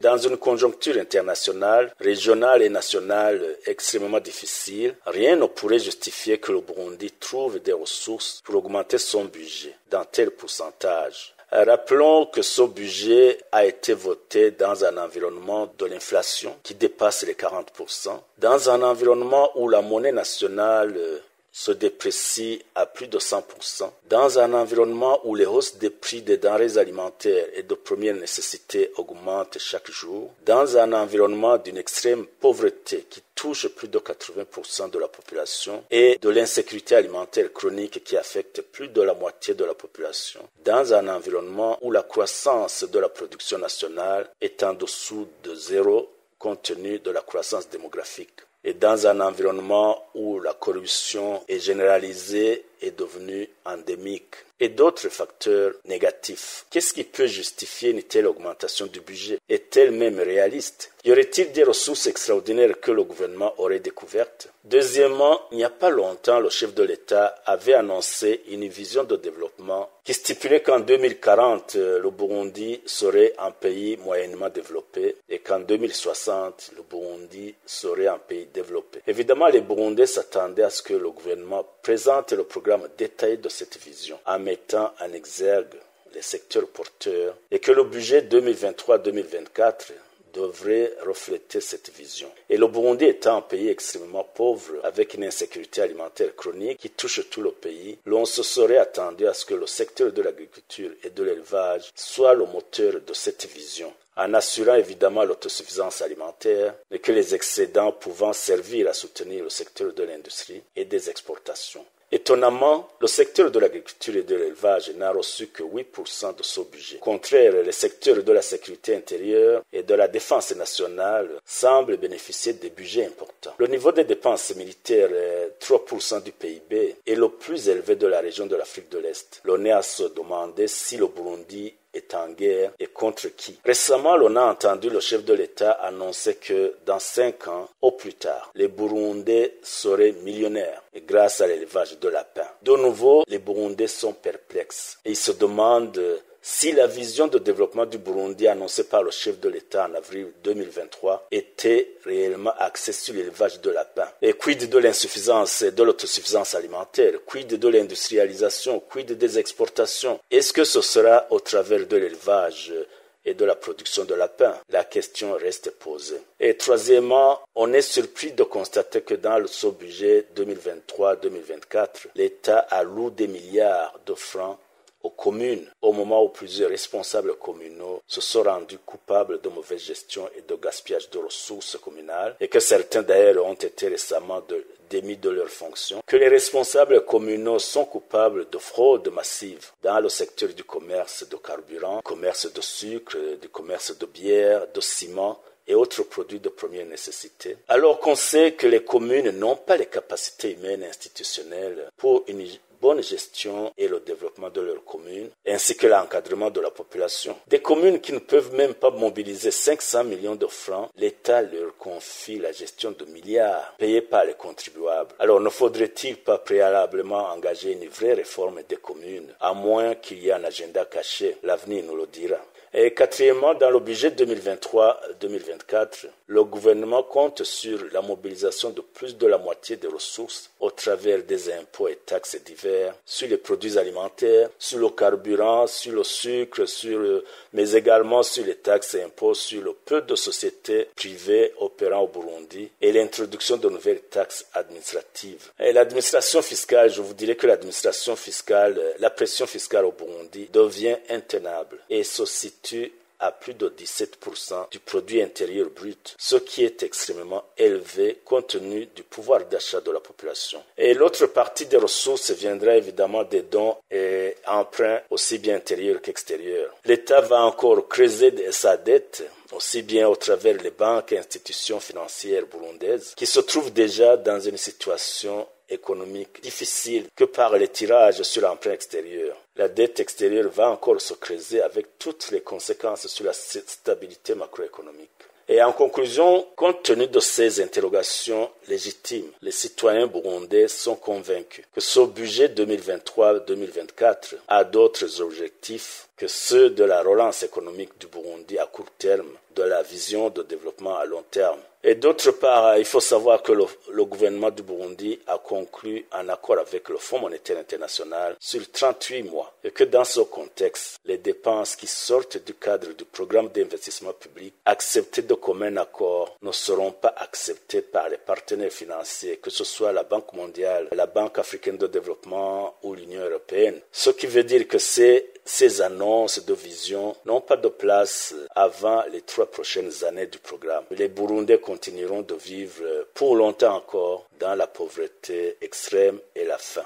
Dans une conjoncture internationale, régionale et nationale extrêmement difficile, rien ne pourrait justifier que le Burundi trouve des ressources pour augmenter son budget d'un tel pourcentage. Rappelons que ce budget a été voté dans un environnement de l'inflation qui dépasse les 40%, dans un environnement où la monnaie nationale se déprécie à plus de 100%, dans un environnement où les hausses des prix des denrées alimentaires et de première nécessité augmentent chaque jour, dans un environnement d'une extrême pauvreté qui touche plus de 80% de la population et de l'insécurité alimentaire chronique qui affecte plus de la moitié de la population, dans un environnement où la croissance de la production nationale est en dessous de zéro compte tenu de la croissance démographique, et dans un environnement où la corruption est généralisée et devenue endémique, et d'autres facteurs négatifs. Qu'est-ce qui peut justifier une telle augmentation du budget? Est-elle même réaliste? Y aurait-il des ressources extraordinaires que le gouvernement aurait découvertes? Deuxièmement, il n'y a pas longtemps, le chef de l'État avait annoncé une vision de développement qui stipulait qu'en 2040, le Burundi serait un pays moyennement développé et qu'en 2060, le Burundi serait un pays développé. Évidemment, les Burundais s'attendaient à ce que le gouvernement présente le programme détaillé de cette vision en mettant en exergue les secteurs porteurs et que le budget 2023-2024 devrait refléter cette vision. Et le Burundi étant un pays extrêmement pauvre, avec une insécurité alimentaire chronique qui touche tout le pays, l'on se serait attendu à ce que le secteur de l'agriculture et de l'élevage soit le moteur de cette vision, en assurant évidemment l'autosuffisance alimentaire et que les excédents pouvant servir à soutenir le secteur de l'industrie et des exportations. Étonnamment, le secteur de l'agriculture et de l'élevage n'a reçu que 8% de ce budget. Au contraire, le secteur de la sécurité intérieure et de la défense nationale semble bénéficier de budgets importants. Le niveau des dépenses militaires, 3% du PIB, est le plus élevé de la région de l'Afrique de l'Est. L'on est à se demander si le Burundi est en guerre et contre qui. Récemment, l'on a entendu le chef de l'État annoncer que dans 5 ans, au plus tard, les Burundais seraient millionnaires grâce à l'élevage de lapins. De nouveau, les Burundais sont perplexes et ils se demandent si la vision de développement du Burundi annoncée par le chef de l'État en avril 2023 était réellement axée sur l'élevage de lapins. Et quid de l'insuffisance et de l'autosuffisance alimentaire? Quid de l'industrialisation? Quid des exportations? Est-ce que ce sera au travers de l'élevage et de la production de lapins? La question reste posée. Et troisièmement, on est surpris de constater que dans ce budget 2023-2024, l'État alloue des milliards de francs aux communes, au moment où plusieurs responsables communaux se sont rendus coupables de mauvaise gestion et de gaspillage de ressources communales, et que certains d'ailleurs ont été récemment démis de leurs fonctions, que les responsables communaux sont coupables de fraude massive dans le secteur du commerce de carburant, du commerce de sucre, du commerce de bière, de ciment, et autres produits de première nécessité, alors qu'on sait que les communes n'ont pas les capacités humaines et institutionnelles pour une bonne gestion et le développement de leurs communes, ainsi que l'encadrement de la population. Des communes qui ne peuvent même pas mobiliser 500 millions de francs, l'État leur confie la gestion de milliards payés par les contribuables. Alors ne faudrait-il pas préalablement engager une vraie réforme des communes, à moins qu'il y ait un agenda caché? L'avenir nous le dira. Et quatrièmement, dans le budget 2023-2024, le gouvernement compte sur la mobilisation de plus de la moitié des ressources au travers des impôts et taxes divers sur les produits alimentaires, sur le carburant, sur le sucre, mais également sur les taxes et impôts sur le peu de sociétés privées opérant au Burundi et l'introduction de nouvelles taxes administratives. Et l'administration fiscale, je vous dirais que l'administration fiscale, la pression fiscale au Burundi devient intenable et se situe à plus de 17% du produit intérieur brut, ce qui est extrêmement élevé compte tenu du pouvoir d'achat de la population. Et l'autre partie des ressources viendra évidemment des dons et emprunts aussi bien intérieurs qu'extérieurs. L'État va encore creuser sa dette, aussi bien au travers des banques et institutions financières burundaises, qui se trouvent déjà dans une situation économique difficile que par les tirages sur l'emprunt extérieur. la dette extérieure va encore se creuser avec toutes les conséquences sur la stabilité macroéconomique. Et en conclusion, compte tenu de ces interrogations légitimes, les citoyens burundais sont convaincus que ce budget 2023-2024 a d'autres objectifs que ceux de la relance économique du Burundi à court terme, de la vision de développement à long terme. Et d'autre part, il faut savoir que le gouvernement du Burundi a conclu un accord avec le Fonds monétaire international sur 38 mois et que dans ce contexte, les dépenses qui sortent du cadre du programme d'investissement public acceptées de commun accord ne seront pas acceptées par les partenaires financiers, que ce soit la Banque mondiale, la Banque africaine de développement ou l'Union européenne. Ce qui veut dire que ces annonces de vision n'ont pas de place avant les 3 prochaines années du programme. Les Burundais continueront de vivre pour longtemps encore dans la pauvreté extrême et la faim.